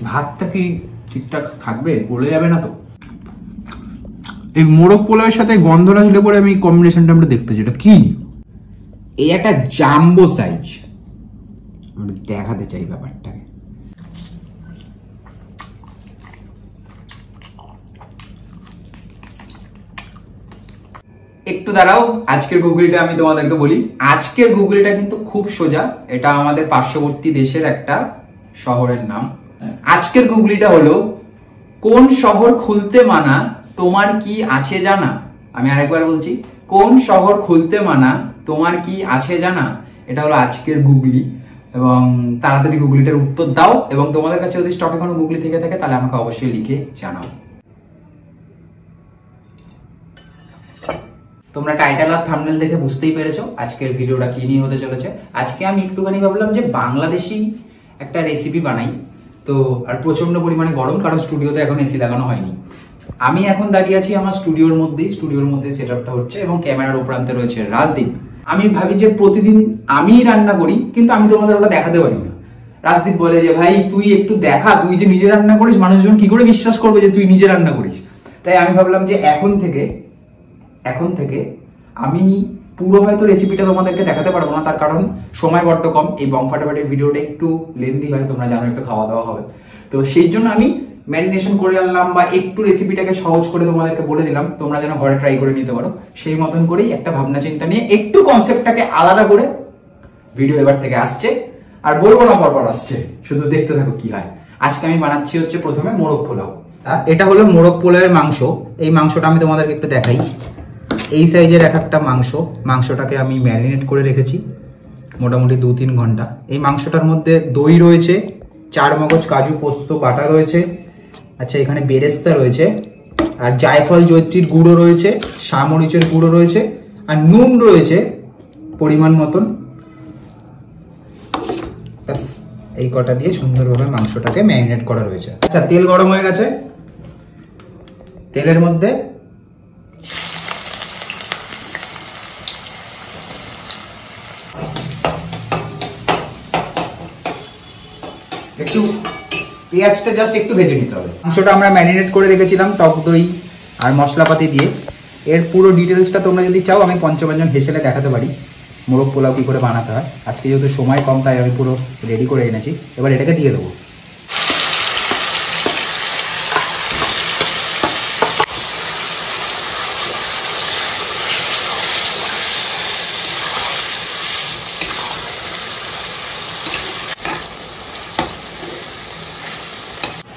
ভাতটা কি ঠিকঠাক থাকবে? গলে যাবে না তো? এই মোরগ পোলাওয়ের সাথে গন্ধরাজ লেবুর আমি কম্বিনেশনটা আমরা দেখতে চাই, এটা কি? এই একটা জাম্বো সাইজ, আমরা দেখাতে চাই ব্যাপারটাকে। একটু দাঁড়াও, আজকের গুগলিটা আমি তোমাদেরকে বলি। আজকের গুগলিটা কিন্তু খুব সোজা, এটা আমাদের পার্শ্ববর্তী দেশের একটা শহরের নাম। আজকের গুগলিটা হলো, কোন শহর খুলতে মানা তোমার কি আছে জানা? আমি আরেকবার বলছি, কোন শহর খুলতে মানা তোমার কি আছে জানা? এটা হলো আজকের গুগলি। এবং তাড়াতাড়ি গুগলিটার উত্তর দাও, এবং তোমাদের কাছে যদি স্টকে কোনো গুগলি থেকে থাকে তাহলে আমাকে অবশ্যই লিখে জানাও। তোমরা টাইটেল আর থাম্বনেল দেখে বুঝতেই পেরেছো আজকের ভিডিওটা কি নিয়ে হতে চলেছে। আজকে আমি একটুখানি ভাবলাম যে বাংলাদেশি একটা রেসিপি বানাই। তো আর প্রচন্ড পরিমাণে গরম, কারণ স্টুডিওতে এখন এসি লাগানো হয়নি। আমি এখন দাঁড়িয়ে আছি আমার স্টুডিওর মধ্যে সেটআপটা হচ্ছে, এবং ক্যামেরার উপরান্তে রয়েছে রাজদীপ। আমি ভাবি যে প্রতিদিন আমি রান্না করি, কিন্তু আমি তোমাদের ওটা দেখাতে পারি না। রাজদীপ বলে যে ভাই তুই একটু দেখা, তুই যে নিজে রান্না করিস মানুষজন কি করে বিশ্বাস করবে যে তুই নিজে রান্না করিস। তাই আমি ভাবলাম যে এখন থেকে আমি পুরো হয়তো রেসিপিটা তোমাদেরকে দেখাতে পারবো না, তার কারণ সময় বড্ড কম। এই বম ফাটাফাটির ভিডিওটা একটু লেন্দি হয়, তোমরা জানো, একটু খাওয়া দাওয়া হবে। তো সেই জন্য আমি ম্যারিনেশন করে আনলাম, বা একটু রেসিপিটাকে সহজ করে তোমাদেরকে বলে দিলাম, তোমরা যেন ঘরে ট্রাই করে নিতে পারো। সেই মতন করেই একটা ভাবনা চিন্তা নিয়ে একটু কনসেপ্টটাকে আলাদা করে ভিডিও এবার থেকে আসছে। আর বলবো না পরপর আসছে, শুধু দেখতে থাকো কি হয়। আজকে আমি বানাচ্ছি হচ্ছে প্রথমে মোরগ পোলাও। এটা হলো মোরগ পোলাওয়ের মাংস। এই মাংসটা আমি তোমাদেরকে একটু দেখাই। এই সাইজের একটা মাংসটাকে আমি ম্যারিনেট করে রেখেছি মোটামুটি 2-3 ঘন্টা। এই মাংসটার মধ্যে দই রয়েছে, 4 মগজ কাজু পোস্ত বাটা রয়েছে, আচ্ছা এখানে বেরেস্তা রয়েছে, আর জায়ফল জয়ত্রীর গুঁড়ো রয়েছে, সামরিচের গুঁড়ো রয়েছে, আর নুন রয়েছে পরিমাণ মতন। এই কটা দিয়ে সুন্দরভাবে মাংসটাকে ম্যারিনেট করা রয়েছে। আচ্ছা তেল গরম হয়ে গেছে, তেলের মধ্যে একটু পেঁয়াজটা জাস্ট একটু ভেজে নিতে হবে। মাংসটা আমরা ম্যারিনেট করে রেখেছিলাম টক দই আর মশলাপাতি দিয়ে। এর পুরো ডিটেলসটা তোমরা যদি চাও আমি পঞ্চব্যঞ্জন হেসেলে দেখাতে পারি মোরগ পোলাও কি করে বানাতে হয়। আজকে যেহেতু সময় কম তাই আমি পুরো রেডি করে এনেছি। এবার এটাকে দিয়ে দেবো।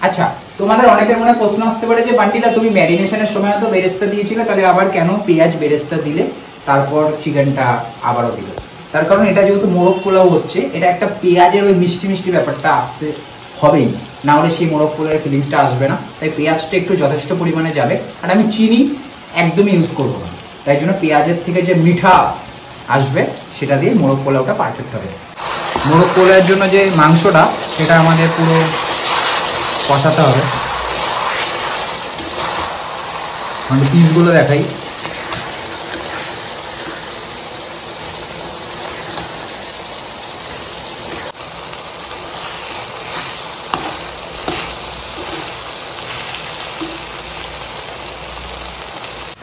আচ্ছা তোমাদের অনেকের মনে প্রশ্ন আসতে পারে যে বান্টিদা তুমি ম্যারিনেশনের সময় তো বেরেস্তা দিয়েছিলে, তাহলে আবার কেন পেঁয়াজ বেরেস্তা দিলে তারপর চিকেনটা আবারও দিলে? তার কারণ এটা যেহেতু মোরগ পোলাও হচ্ছে, এটা একটা পেঁয়াজের ওই মিষ্টি মিষ্টি ব্যাপারটা আসতে হবেই, না হলে সেই মোরগ পোলাওয়ের ফিলিংসটা আসবে না। তাই পেঁয়াজটা একটু যথেষ্ট পরিমাণে যাবে। আর আমি চিনি একদমই ইউজ করবো না, তাই জন্য পেঁয়াজের থেকে যে মিঠাস আসবে সেটা দিয়ে মোরগ পোলাওটা পারফেক্ট হবে। মোরগ পোলাওয়ের জন্য যে মাংসটা সেটা আমাদের পুরো কষাতে হবে। মানে পিসগুলো দেখাই।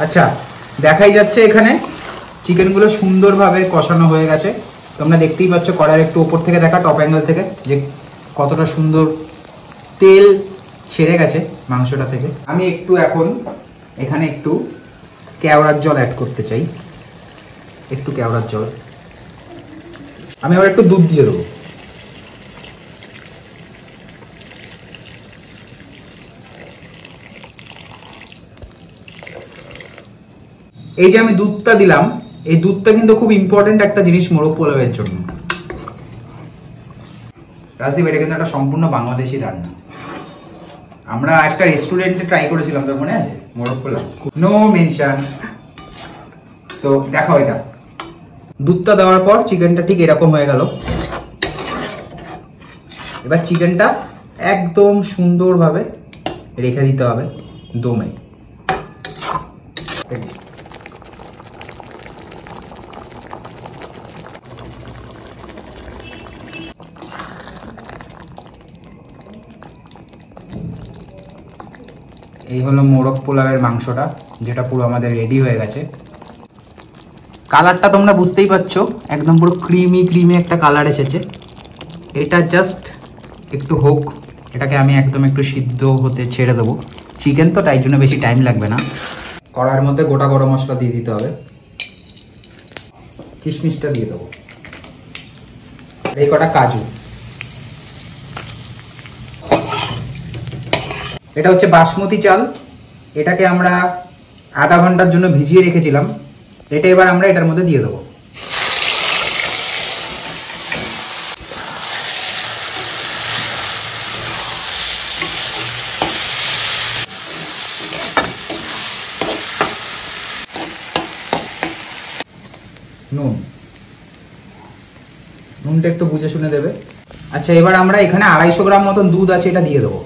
আচ্ছা দেখাই যাচ্ছে এখানে চিকেনগুলো সুন্দরভাবে কষানো হয়ে গেছে। তোমরা দেখতেই পাচ্ছ, কড়াইয়ের একটু উপর থেকে দেখা, টপ অ্যাঙ্গেল থেকে, যে কতটা সুন্দর তেল ছেড়ে গেছে মাংসটা থেকে। আমি একটু এখন এখানে একটু কেওড়ার জল অ্যাড করতে চাই, একটু কেওড়ার জল। আমি আবার একটু দুধ দিয়ে দেবো। এই যে আমি দুধটা দিলাম, এই দুধটা কিন্তু খুব ইম্পর্টেন্ট একটা জিনিস মোরগ পোলাওয়ের জন্য। রাজদীপ এটা কিন্তু একটা সম্পূর্ণ বাংলাদেশি রান্না। আমরা একটা রেস্টুরেন্টে ট্রাই করেছিলাম, তোর মনে আছে? মোরগ পোলাও, নো মেনশন। তো দেখো এটা দুধটা দেওয়ার পর চিকেনটা ঠিক এরকম হয়ে গেল। এবার চিকেনটা একদম সুন্দরভাবে রেখে দিতে হবে দমে। এই হলো মোরগ পোলাওয়ের মাংসটা, যেটা পুরো আমাদের রেডি হয়ে গেছে। কালারটা তোমরা বুঝতেই পারছো, একদম পুরো ক্রিমি ক্রিমি একটা কালার এসেছে। এটা জাস্ট একটু হোক, এটাকে আমি একদম একটু সিদ্ধ হতে ছেড়ে দেবো। চিকেন তো, তাই জন্য বেশি টাইম লাগবে না। কড়াইয়ের মধ্যে গোটা গরম মশলা দিয়ে দিতে হবে, কিশমিশটা দিয়ে দেবো, এই কটা কাজু। এটা হচ্ছে বাসমতি চাল, এটাকে আমরা আধা ঘন্টার জন্য ভিজিয়ে রেখেছিলাম। এটা এবার আমরা এটার মধ্যে দিয়ে দেবো। নুনটা একটু বুঝে শুনে দেবে। আচ্ছা, এবার আমরা এখানে 250 গ্রাম মতন দুধ আছে, এটা দিয়ে দেবো।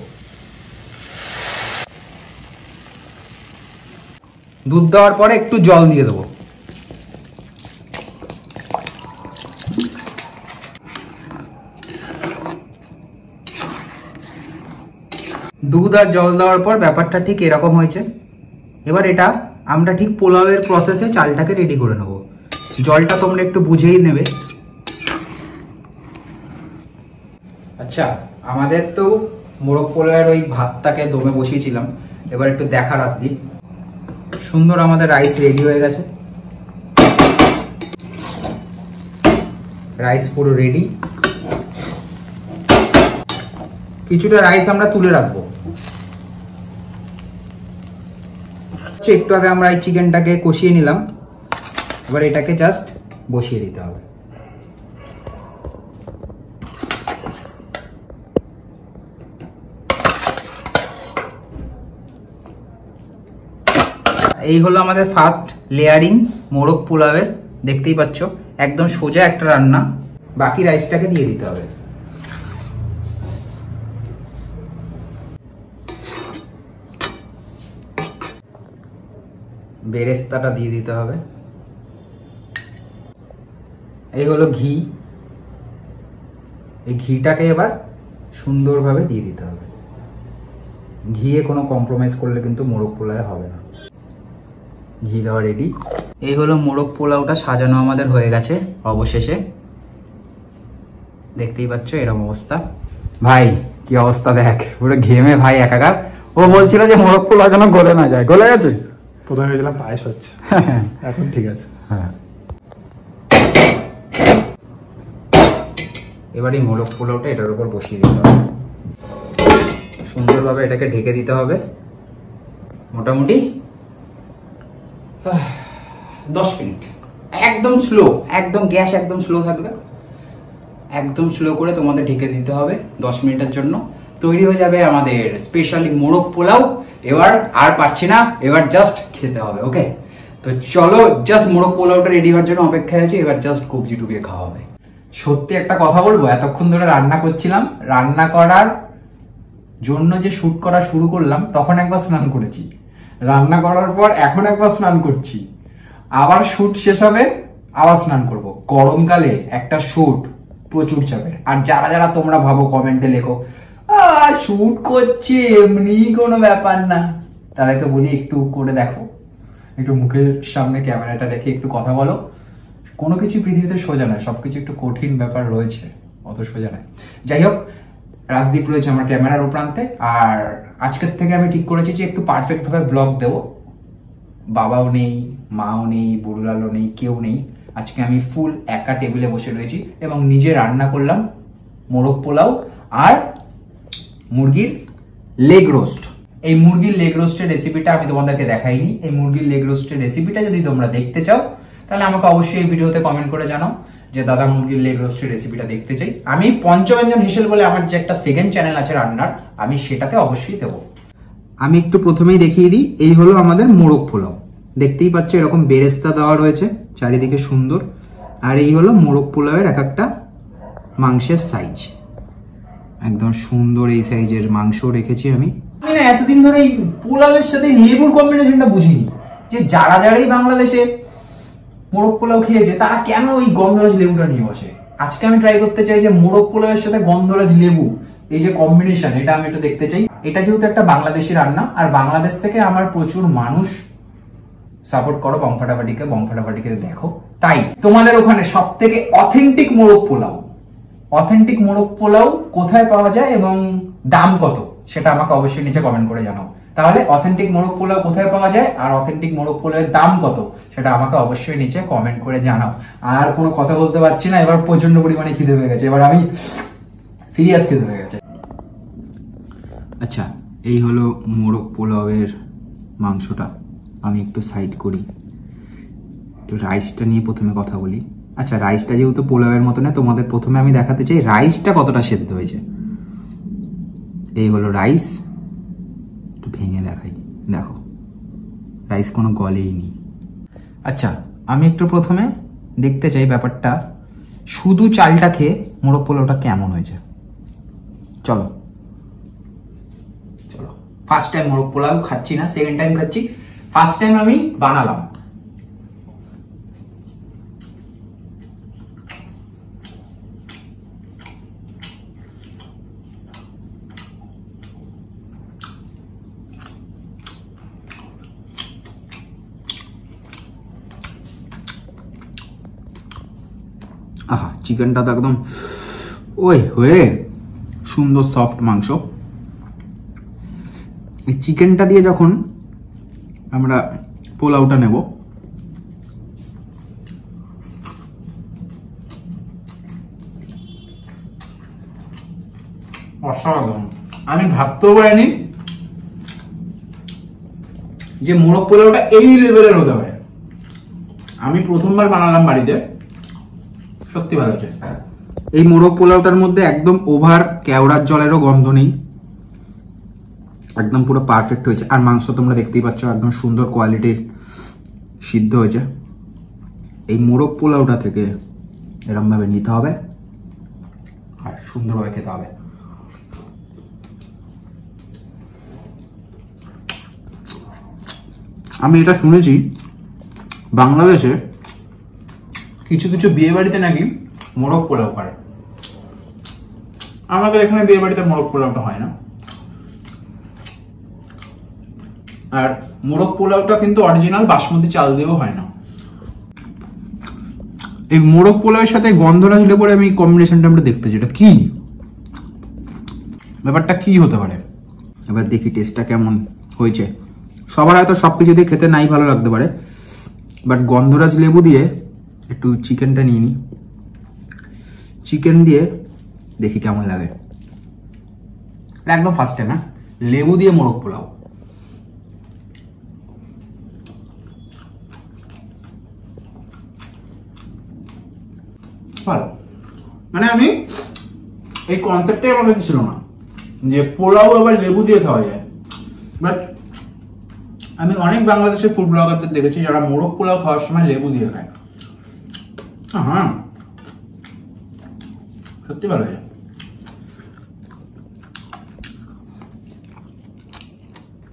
দুধ দেওয়ার পরে একটু জল দিয়ে দেবো। দুধ আর জল দেওয়ার পর ব্যাপারটা ঠিক এরকম হয়েছে। এবার এটা আমরা ঠিক পোলাওয়ের প্রসেসে চালটাকে রেডি করে নেব। জলটা তোমরা একটু বুঝেই নেবে। আচ্ছা, আমাদের তো মোরগ পোলাওয়ের ওই ভাতটাকে দমে বসিয়েছিলাম, এবার একটু দেখার আসছি। সুন্দর আমাদের রাইস রেডি হয়ে গেছে, রাইস পুরো রেডি। কিছুটা রাইস আমরা তুলে রাখবো। একটু আগে আমরা এই চিকেনটাকে কষিয়ে নিলাম, এবার এটাকে জাস্ট বসিয়ে দিতে হবে। এই হলো আমাদের ফার্স্ট লেয়ারিং মোরগ পোলাওয়ের। দেখতেই পাচ্ছ একদম সোজা একটা রান্না। বাকি রাইসটাকে দিয়ে দিতে হবে। বেরেস্তাটা দিয়ে দিতে হবে। এই হলো ঘি, এই ঘিটাকে এবার সুন্দরভাবে দিয়ে দিতে হবে। ঘিয়ে কোনো কম্প্রোমাইজ করলে কিন্তু মোরগ পোলাও হবে না। ঘি দেওয়া রেডি। এই হলো মোরগ পোলাওটা সাজানো আমাদের হয়ে গেছে অবশেষে। দেখতেই পাচ্ছ এরকম অবস্থা। ভাই কি অবস্থা দেখ, পুরো ঘেমে ভাই একাকার। ও বলছিল যে মোরগ পোলাও যেন গলে না যায়, গলে গেছে। প্রথমে ভেবেছিলাম পায়েস হচ্ছে, এখন ঠিক আছে। হ্যাঁ, এবার এই মোরগ পোলাওটা এটার উপর বসিয়ে দিতে হবে। সুন্দরভাবে এটাকে ঢেকে দিতে হবে মোটামুটি 10 মিনিট। একদম স্লো, একদম গ্যাস একদম স্লো থাকবে, একদম স্লো করে তোমাদের ঢেকে দিতে হবে 10 মিনিটের জন্য। তৈরি হয়ে যাবে আমাদের স্পেশালি মোরগ পোলাও। এবার আর পারছি না, এবার জাস্ট খেতে হবে। ওকে, তো চলো, জাস্ট মোরগ পোলাওটা রেডি হওয়ার জন্য অপেক্ষায় আছে। এবার জাস্ট কবজি ডুবিয়ে খাওয়া হবে। সত্যি একটা কথা বলবো, এতক্ষণ ধরে রান্না করছিলাম, রান্না করার জন্য যে শুট করা শুরু করলাম তখন একবার স্নান করেছি, রান্না করার পর এখন একবার স্নান করছি, আবার শুট শেষ হবে আবার স্নান করব। গরমকালে একটা শুট প্রচুর চাপের। আর যারা যারা তোমরা ভাবো কমেন্টে লেখো শুট করছে এমনি কোনো ব্যাপার না, তাদেরকে বলি একটু করে দেখো, একটু মুখের সামনে ক্যামেরাটা রেখে একটু কথা বলো। কোনো কিছু পৃথিবীতে সোজা নয়, সবকিছু একটু কঠিন ব্যাপার রয়েছে, অত সোজা নয়। যাই হোক, রাজদীপ রয়েছে আমার ক্যামেরার উপরান্তে। আর আজকের থেকে আমি ঠিক করেছি যে একটু পারফেক্ট ভাবে ব্লগ দেবো। বাবাও নেই, মাও নেই, বুড়ুলালও নেই, কেউ নেই। আজকে আমি ফুল একা টেবিলে বসে রয়েছি এবং নিজে রান্না করলাম মোরগ পোলাও আর মুরগির লেগ রোস্ট। এই মুরগির লেগ রোস্টের রেসিপিটা আমি তোমাদেরকে দেখাইনি। এই মুরগির লেগ রোস্টের রেসিপিটা যদি তোমরা দেখতে চাও তাহলে আমাকে অবশ্যই এই ভিডিওতে কমেন্ট করে জানাও যে দাদা মুরগির লেগ রোস্টের রেসিপিটা দেখতে চাই। আমি পঞ্চব্যঞ্জন হিসেল বলে আমার যে একটা সেকেন্ড চ্যানেল আছে রান্নার, আমি সেটাতে অবশ্যই দেবো। আমি একটু প্রথমেই দেখিয়ে দিই, এই হলো আমাদের মোরগ পোলাও। দেখতেই পাচ্ছ এরকম বেরেস্তা দেওয়া রয়েছে চারিদিকে সুন্দর। আর এই হলো মোরগ পোলাওয়ের এক একটা মাংসের সাইজ, একদম সুন্দর এই সাইজের মাংস রেখেছি আমি। আমি না এতদিন ধরে এই পোলাওয়ের সাথে লেবুর কম্বিনেশনটা বুঝিনি, যে যারা যারাই বাংলাদেশে মোরগ পোলাও খেয়েছে তারা কেন ওই গন্ধরাজ লেবুটা নিয়ে বসে। আজকে আমি ট্রাই করতে চাই যে মোরগ পোলাওয়ের সাথে গন্ধরাজ লেবু এই যে কম্বিনেশন, এটা আমি একটু দেখতে চাই। এটা যেহেতু একটা বাংলাদেশি রান্না, আর বাংলাদেশ থেকে আমার প্রচুর মানুষ সাপোর্ট করো বং ফাটাফাটিকে দেখো, তাই তোমাদের ওখানে সব থেকে অথেন্টিক মোরগ পোলাও কোথায় পাওয়া যায় এবং দাম কত, সেটা আমাকে অবশ্যই নিচে কমেন্ট করে জানাও। তাহলে অথেন্টিক মোরগ পোলাও কোথায় পাওয়া যায় আর অথেন্টিক মোরগ পোলাওয়ের দাম কত, সেটা আমাকে অবশ্যই নিচে কমেন্ট করে জানাও। আর কোনো কথা বলতে পারছি না, এবার প্রচন্ড পরিমাণে খিদে হয়ে গেছে, এবার আমি সিরিয়াস খিদে হয়ে গেছে। আচ্ছা, এই হলো মোরগ পোলাওয়ের মাংসটা, আমি একটু সাইড করি। তো রাইসটা নিয়ে প্রথমে কথা বলি। আচ্ছা, রাইসটা যেহেতু পোলাওয়ের মতো না, তোমাদের প্রথমে আমি দেখাতে চাই রাইসটা কতটা সেদ্ধ হয়েছে। এই হলো রাইস, একটু ভেঙে দেখাই, দেখো রাইস কোনো গলেই নি। আচ্ছা, আমি একটু প্রথমে দেখতে চাই ব্যাপারটা শুধু চালটা খেয়ে মোরগ পোলাওটা কেমন হয়েছে। চলো, ফার্স্ট টাইম মোরগ পোলাও খাচ্ছি না, সেকেন্ড টাইম খাচ্ছি। ফার্স্ট টাইম আমি বানালাম। আহা, চিকেনটা তো একদম ওই হয়ে সুন্দর সফট মাংস। এই চিকেনটা দিয়ে যখন আমরা পোলাওটা নেব, অসাধারণ। আমি ভাবতেও পারিনি যে মোরগ পোলাওটা এই লেভেলের হতে পারে। আমি প্রথমবার বানালাম বাড়িতে, সত্যি ভালো হয়েছে। এই মোরগ পোলাওটার মধ্যে একদম ওভার কেওড়ার জলেরও গন্ধ নেই, একদম পুরো পারফেক্ট হয়েছে। আর মাংস তোমরা দেখতেই পাচ্ছ একদম সুন্দর কোয়ালিটির সিদ্ধ হয়েছে। এই মোরগ পোলাওটা থেকে এরকম ভাবে নিতে হবে আর সুন্দরভাবে খেতে হবে। আমি এটা শুনেছি বাংলাদেশে কিছু কিছু বিয়ে বাড়িতে নাকি মোরগ পোলাও করে, আমাদের এখানে বিয়ে বাড়িতে মোরগ পোলাওটা হয় না। আর মোরগ পোলাওটা কিন্তু অরিজিনাল বাসমতি চাল দিয়েও হয় না। এই মোরগ পোলাওয়ের সাথে গন্ধটা ঝুলে পড়ে আমি কম্বিনেশনটা আমরা দেখতেছি, এটা কি ব্যাপারটা কি হতে পারে। এবার দেখি টেস্টটা কেমন হয়েছে। সবার হয়তো সবকিছু দিয়ে খেতে নাই ভালো লাগতে পারে, বাট গন্ধরাজ লেবু দিয়ে একটু চিকেনটা নিয়ে নিই। চিকেন দিয়ে দেখি কেমন লাগে। একদম ফার্স্ট টাইম হ্যাঁ, লেবু দিয়ে মোরগ পোলাও। ভালো, মানে আমি এই কনসেপ্টটাই আমার কাছে ছিল না যে পোলাও আবার লেবু দিয়ে খাওয়া যায়। বাট আমি অনেক বাংলাদেশের ফুড ব্লগারদের দেখেছি যারা মোরগ পোলাও খাওয়ার সময় লেবু দিয়ে খায়। হ্যাঁ, সত্যি ভালো হয়েছে।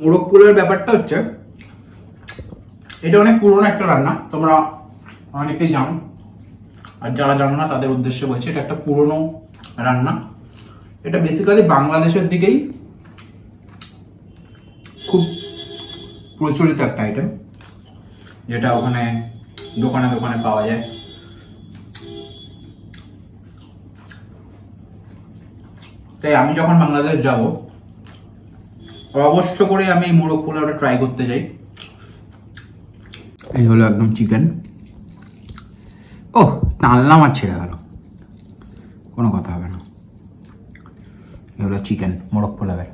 মোরগ পোলাওয়ের ব্যাপারটা হচ্ছে এটা অনেক পুরনো একটা রান্না, তোমরা অনেকেই জানো, আর যারা জানো না তাদের উদ্দেশ্যে বলছি এটা একটা পুরনো রান্না। এটা বেসিক্যালি বাংলাদেশের দিকেই খুব প্রচলিত একটা আইটেম, যেটা ওখানে দোকানে দোকানে পাওয়া যায়। তাই আমি যখন বাংলাদেশ যাব অবশ্য করে আমি এই মোরগ পোলাওটা ট্রাই করতে যাই। এই হলো একদম চিকেন। ওহ, টানলাম আর ছেড়ে গেল, কোনো কথা হবে না। এই হলো চিকেন মোরগ পোলাওয়ের।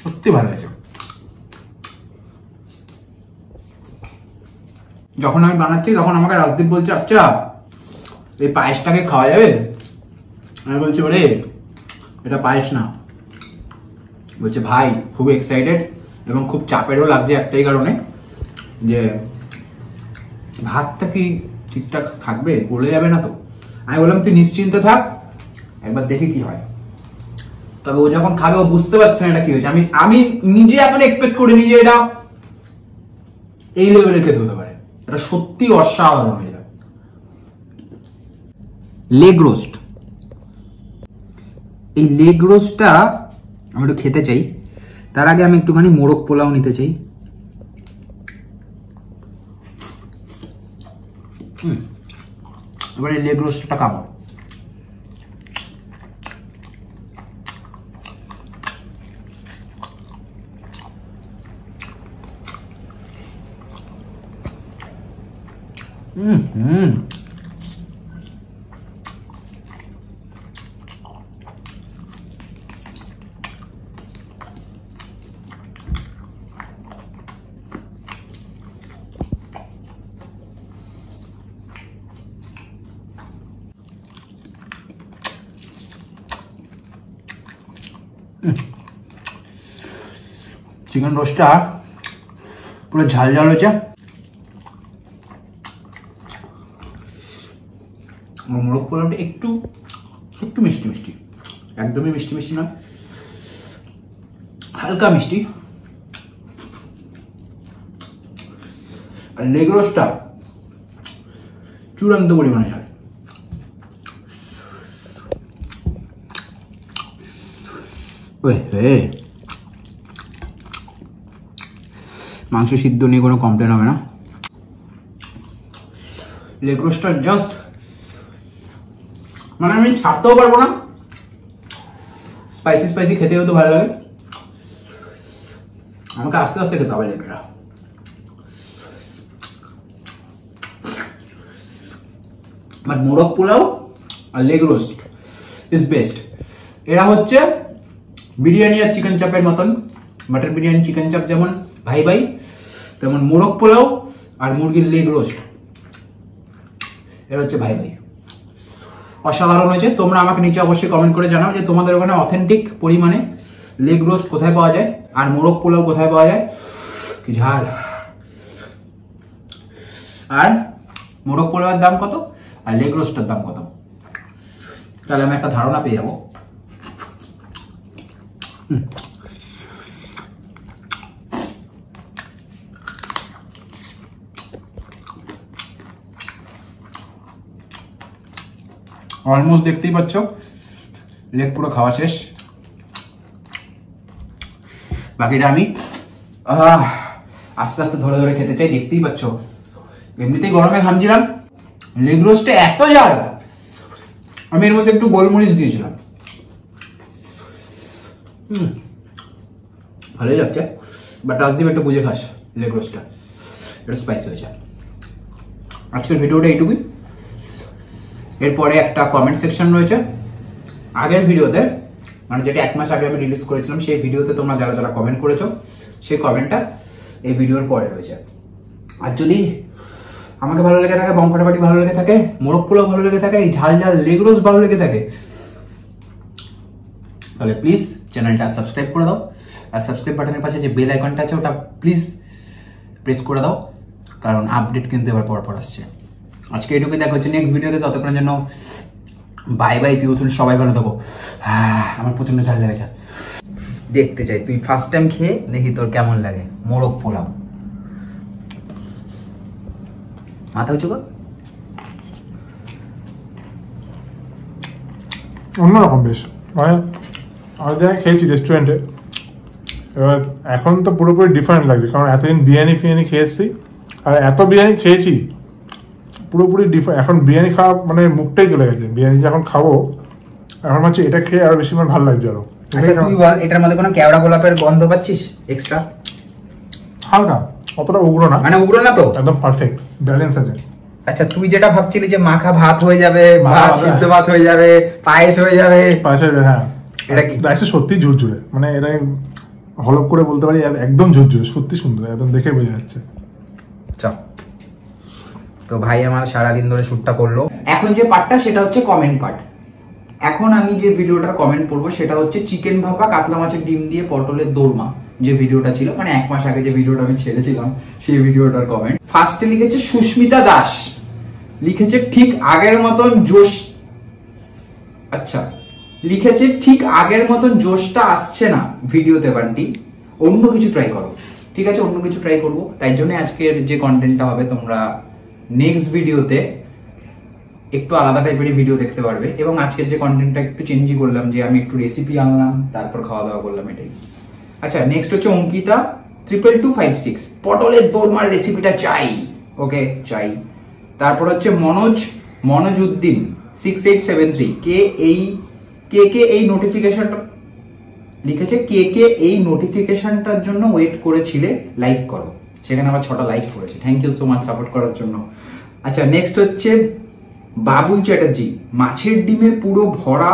সত্যি ভালো হয়েছে। যখন আমি বানাচ্ছি তখন আমাকে রাজদীপ বলছে আচ্ছা এই পায়েসটাকে খাওয়া যাবে। আমি বলছি ওরে এটা পায়েস না। বলছে ভাই খুব এক্সাইটেড এবং খুব চাপেরও লাগছে একটাই কারণে, যে ভাতটা কি ঠিকঠাক থাকবে, গলে যাবে না তো। আমি বললাম তুই নিশ্চিন্তে থাক, একবার দেখি কি হয়। তবে ও যখন খাবে ও বুঝতে পারছে না এটা কি হয়েছে। আমি নিজে এতটা এক্সপেক্ট করিনি যে এটা এই লেভেলের খেতে হতে পারে। এটা সত্যি অসাধারণ হয়ে যায়। লেগ রোস্ট, এই লেগ রোস্টটা আমি একটু খেতে চাই। তার আগে আমি একটুখানি মোরগ পোলাও নিতে চাই। এবারে লেগ রোস্টটা খাবো। চিকেন রোস্টটা পুরো ঝাল ঝাল হয়েছে। মোরগ পোলাওটা একটু একটু মিষ্টি মিষ্টি, একদমই মিষ্টি মিষ্টি নয়, হালকা মিষ্টি। আর লেগ রোস্টটা চূড়ান্ত পরিমাণে ঝাল। মাংস সিদ্ধ নিয়ে কোনো কমপ্লেন হবে না। লেগ রোস্টটা জাস্ট মানে আমি ছাড়তেও পারবো না। স্পাইসি স্পাইসি খেতেও তো ভালো লাগে, আমাকে আস্তে আস্তে খেতে হবে লেগটা। বাট মোরগ পোলাও আর লেগ রোস্ট ইজ বেস্ট। এরা হচ্ছে বিরিয়ানি আর চিকেন চাপের মতন। মাটন বিরিয়ানি চিকেন চাপ যেমন ভাই ভাই, তেমন মোরগ পোলাও আর মুরগির লেগ রোস্ট এরা হচ্ছে ভাই ভাই। অসাধারণ হয়েছে। তোমরা আমাকে নিচে অবশ্যই কমেন্ট করে জানাও যে তোমাদের ওখানে অথেন্টিক পরিমাণে লেগ রোস্ট কোথায় পাওয়া যায় আর মোরগ পোলাও কোথায় পাওয়া যায়। কি ঝাল! আর মোরগ পোলাওয়ের দাম কত আর লেগ রোস্টের দাম কত, তাহলে আমি একটা ধারণা পেয়ে যাবো। অলমোস্ট দেখতেই পাচ্ছ লেগ পুরো খাওয়া শেষ। বাকিটা আমি আস্তে আস্তে ধরে ধরে খেতে চাই। দেখতেই পাচ্ছ এমনিতেই গরমে ঘামছিলাম, লেগ রোস্টে এত ঝাল। আমি এর মধ্যে একটু গোলমরিচ দিয়েছিলাম। ভালোই লাগছে, বাট রাজদীপ একটু বুঝে খাস লেগ রোস্টটা, এটা স্পাইসি হয়েছে। আজকের ভিডিওটা এইটুকুই। এরপরে একটা কমেন্ট সেকশন রয়েছে। আগের ভিডিওতে মানে যেটা 1 মাস আগে আমি রিলিজ করেছিলাম সেই ভিডিওতে তোমরা যারা যারা কমেন্ট করেছো সেই কমেন্টটা এই ভিডিওর পরে রয়েছে। আর যদি আমাকে ভালো লেগে থাকে, বম ফাটাফাটি ভালো লেগে থাকে, মোরগ পোলাও ভালো লেগে থাকে, এই ঝাল ঝাল লেগ রোস্ট ভালো লেগে থাকে, তাহলে প্লিজ চ্যানেলটা সাবস্ক্রাইব করে দাও। আর সাবস্ক্রাইব বাটনের পাশে যে বেল আইকনটা আছে ওটা প্লিজ প্রেস করে দাও, কারণ আপডেট কিন্তু এবার পর আসছে। আজকে এইটুকুই, দেখা হচ্ছে নেক্সট ভিডিওতে। ততক্ষণের জন্য bye bye, see you soon. সবাই ভালো থাকো। আমার প্রচন্ড ঝাল লেগেছে। দেখতে চাই তুই ফার্স্ট টাইম খেয়ে দেখি তোর কেমন লাগে মোরগ পোলাও। মাথা উঁচু কর। অন্যরকম বেশ, মানে আমি জায়গায় খেয়েছি রেস্টুরেন্টে, এবার এখন তো পুরোপুরি ডিফারেন্ট লাগছে, কারণ এতদিন বিরিয়ানি ফিরিয়ানি খেয়েছি আর এত বিরিয়ানি খেয়েছি পুরোপুরি ডিফারেন্ট। এখন বিরিয়ানি খাওয়া মানে মুখটাই চলে গেছে। বিরিয়ানি যখন খাবো এখন হচ্ছে এটা খেয়ে আরো বেশি ভালো লাগছে আরো। আচ্ছা তুই বল, এটার মধ্যে কোনো কেওড়া গোলাপের গন্ধ পাচ্ছিস এক্সট্রা? হালকা, অতটা উগ্র না, মানে উগ্র না তো, একদম পারফেক্ট ব্যালেন্স আছে। আচ্ছা তুই যেটা ভাবছিলি যে মাখা ভাত হয়ে যাবে, ভাত সিদ্ধ ভাত হয়ে যাবে, পায়েস হয়ে যাবে, হ্যাঁ এটা কি রাইসটা সত্যি ঝুরঝুরে, মানে এটা হলপ করে বলতে পারি একদম ঝুরঝুরে, সত্যি সুন্দর, একদম দেখে বোঝা যাচ্ছে। তো ভাই আমার সারাদিন ধরে শুটটা করলো। এখন যে পার্টটা সেটা হচ্ছে কমেন্ট পার্ট। এখন আমি যে ভিডিওটার কমেন্ট পড়বো সেটা হচ্ছে চিকেন ভাপা কাতলা মাছের ডিম দিয়ে পটলের দোরমা, যে ভিডিওটা ছিল মানে 1 মাস আগে যে ভিডিওটা আমি ছেড়েছিলাম সেই ভিডিওটার কমেন্ট। ফার্স্টে লিখেছে সুস্মিতা দাস, লিখেছে ঠিক আগের মতন জোশ। আচ্ছা লিখেছে ঠিক আগের মতন জোশটা আসছে না ভিডিওতে বান্টি, অন্য কিছু ট্রাই করো। ঠিক আছে, অন্য কিছু ট্রাই করবো। তাই জন্য আজকের যে কন্টেন্টটা হবে তোমরা নেক্সট ভিডিওতে একটু আলাদা টাইপের ভিডিও দেখতে পারবে। এবং আজকের যে কন্টেন্টটা একটু চেঞ্জই করলাম, যে আমি একটু রেসিপি আনলাম, তারপর খাওয়া দাওয়া করলাম, এটাই। আচ্ছা, নেক্সট হচ্ছে অঙ্কিতা 22256, পটলের দোরমার রেসিপিটা চাই। ওকে, চাই। তারপর হচ্ছে মনোজ উদ্দিন 6873, কে এই নোটিফিকেশনটা লিখেছে, কে এই নোটিফিকেশনটার জন্য ওয়েট করেছিলে, লাইক করো। সেখানে আবার 6টা লাইক করেছে, thank you so much support করার জন্য। আচ্ছা, নেক্সট হচ্ছে বাবুল চ্যাটার্জি, মাছের ডিমের পুরো ভরা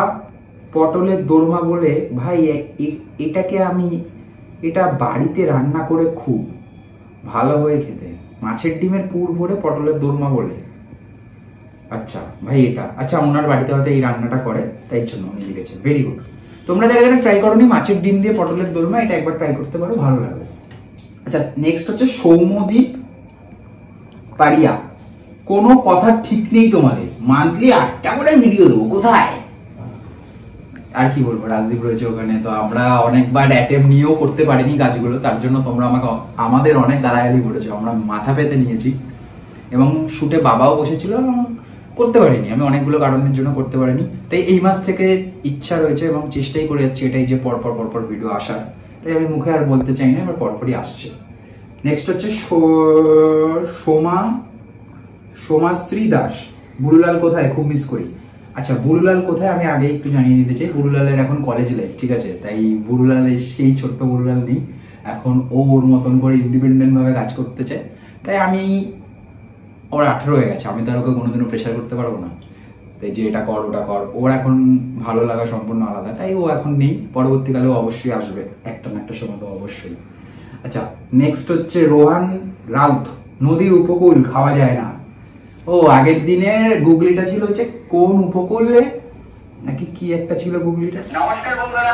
পটলের দোরমা বলে ভাই এটা বাড়িতে রান্না করে খুব ভালো হয়ে খেতে, মাছের ডিমের পুর ভরে পটলের দোরমা বলে। আচ্ছা ভাই, এটা আচ্ছা ওনার বাড়িতে হয়তো এই রান্নাটা করে, তাই জন্য উনি লিখেছে। Very good. তোমরা যারা যারা ট্রাই করোনি মাছের ডিম দিয়ে পটলের দোরমা, এটা একবার ট্রাই করতে পারো, ভালো লাগবে। আচ্ছা, নেক্সট হচ্ছে সৌম্যদীপ পারিয়া, কোনো কথা ঠিক নেই তোমাদের, মান্থলি 8টা করে ভিডিও দেবো, কোথায়? আর কি বলবো, রাজদীপ রয়েছে ওখানে, তো আমরা অনেকবার অ্যাটেম্প নিয়েও করতে পারিনি কাজগুলো, তার জন্য তোমরা আমাদের অনেক গালাগালি করেছো, আমরা মাথা পেতে নিয়েছি। এবং শুটে বাবাও বসেছিল, করতে পারিনি, আমি অনেকগুলো কারণের জন্য করতে পারিনি। তাই এই মাস থেকে ইচ্ছা রয়েছে এবং চেষ্টাই করে যাচ্ছি এটাই, যে পরপর ভিডিও আসার। তাই আমি মুখে আর বলতে চাই না, এবার পরপরই আসছে। নেক্সট হচ্ছে সোমাশ্রী দাস, বুড়ুলাল কোথায়, খুব মিস করি। আচ্ছা, বুড়ুলাল কোথায় আমি আগে একটু জানিয়ে দিতে চাই, বুড়ুলালের এখন কলেজ লাইফ, ঠিক আছে? তাই বুড়ুলালের সেই ছোট্ট বুড়ুলাল নেই, এখন ওর মতন করে ইন্ডিপেন্ডেন্ট ভাবে কাজ করতে চায়। তাই ওর 18 হয়ে গেছে, আমি তো আর ওকে কোনোদিনও প্রেশার করতে পারবো না, তাই যে এটা কর ওটা কর। ওর এখন ভালো লাগা সম্পূর্ণ আলাদা, তাই ও এখন নেই, পরবর্তীকালে অবশ্যই আসবে, একটা না একটা সময় তো অবশ্যই। আচ্ছা, নেক্সট হচ্ছে রোহান রাউত, নদীর উপকূল খাওয়া যায় না। ও, আগের দিনের গুগলিটা ছিল হচ্ছে কোন উপকূলে নাকি কি একটা ছিল গুগলিটা। নমস্কার বন্ধুরা,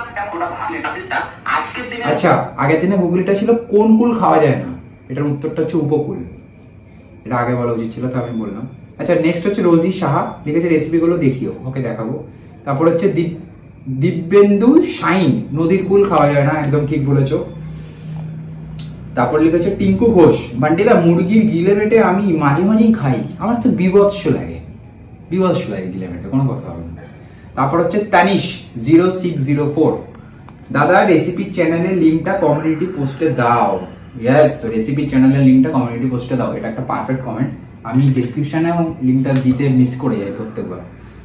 আচ্ছা, আগের দিনে গুগলিটা ছিল কোন কুল খাওয়া যায় না, এটার উত্তরটা হচ্ছে উপকূল। এটা আগে বলা উচিত ছিল, তো আমি বললাম। আচ্ছা, নেক্সট হচ্ছে রোজি সাহা লিখেছে রেসিপিগুলো দেখিও, ওকে দেখাবো। তারপর হচ্ছে দিব্যেন্দু শাইন, নদীর কুল খাওয়া যায় না, একদম ঠিক বলেছো। তারপর লিখেছে টিঙ্কু ঘোষ, বান্ডিদা মুরগির গিলে বেটে আমি মাঝে মাঝেই খাই, আমার তো বিভৎস লাগে গিলে বেটে, কোনো কথা হবে না। তারপর হচ্ছে তানিশ 0604, দাদা রেসিপি চ্যানেলের লিঙ্কটা কমিউনিটি পোস্টে দাও। ইয়েস, রেসিপি চ্যানেলের লিঙ্কটা কমিউনিটি পোস্টে দাও, এটা একটা পারফেক্ট কমেন্ট। আমি ডেসক্রিপশনেও লিঙ্কটা দিতে মিস করে যাই প্রত্যেকবার,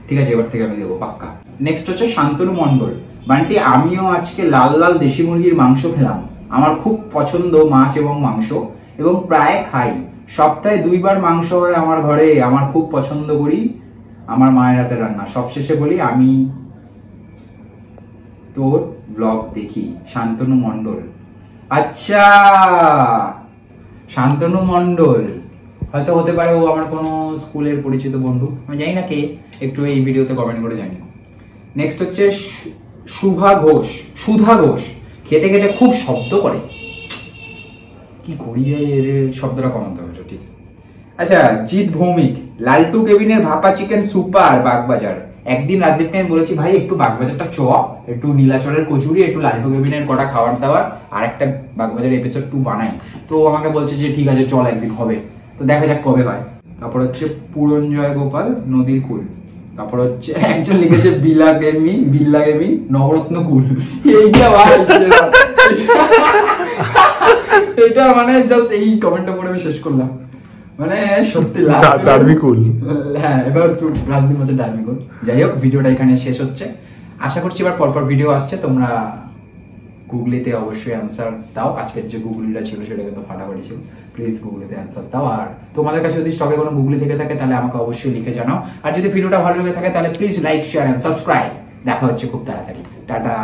ঠিক আছে? এবার থেকে আমি দেবো পাক্কা। নেক্সট হচ্ছে শান্তনু মণ্ডল, বান্টি আমিও আজকে লাল লাল দেশি মুরগির মাংস খেলাম, আমার খুব পছন্দ মাছ এবং মাংস, এবং প্রায় খাই, সপ্তাহে 2 বার মাংস হয় আমার ঘরে, আমার খুব পছন্দ করি আমার মায়ের হাতে রান্না। সবশেষে বলি আমি তোর ব্লগ দেখি। শান্তনু মণ্ডল, আচ্ছা শান্তনু মণ্ডল হয়তো হতে পারে ও আমার কোনো স্কুলের পরিচিত বন্ধু, আমি জানি না কে, একটু এই ভিডিওতে কমেন্ট করে জানিও। নেক্সট হচ্ছে সুধা ঘোষ, খেতে খেতে খুব শব্দ করে, কি করি যায় এর শব্দটা কমাতে হবে, ঠিক। আচ্ছা, জিৎ ভৌমিক, লালটু কেবিনের ভাপা চিকেন সুপার, বাগবাজার। একদিন রাজদীপকে আমি বলেছি ভাই একটু বাগবাজারটা একটু নীলাচলের কচুরি, একটু লালটু কেবিনের কটা খাবার দাবার, আর একটা বাগবাজার এপিসোড 2 বানাই। তো আমাকে বলছে যে ঠিক আছে চল, একদিন হবে, তো দেখা যাক কবে হয়। তারপর হচ্ছে পুরঞ্জয় গোপাল, নদীর কুল। তারপর হচ্ছে একজন লিখেছে বিল্লা গেমিং নবরত্ন কুল। এইটা ভাই এটা মানে জাস্ট এই কমেন্টটা পড়ে আমি শেষ করলাম, মানে সত্যি ডার্মিকুল। হ্যাঁ, এবার রাজদীপ হচ্ছে ডার্মিকুল। যাই হোক, ভিডিওটা এখানে শেষ হচ্ছে, আশা করছি এবার পরপর ভিডিও আসছে, তোমরা গুগলিতে অবশ্যই অ্যান্সার দাও। আজকের যে গুগলিটা ছিল সেটা কিন্তু ফাটাফাটি ছিল, প্লিজ গুগলিতে অ্যান্সার দাও। আর তোমাদের কাছে যদি স্টকে কোনো গুগলি থেকে থাকে তাহলে আমাকে অবশ্যই লিখে জানাও। আর যদি ভিডিওটা ভালো লেগে থাকে তাহলে please like, share and subscribe. দেখা হচ্ছে খুব তাড়াতাড়ি, টাটা।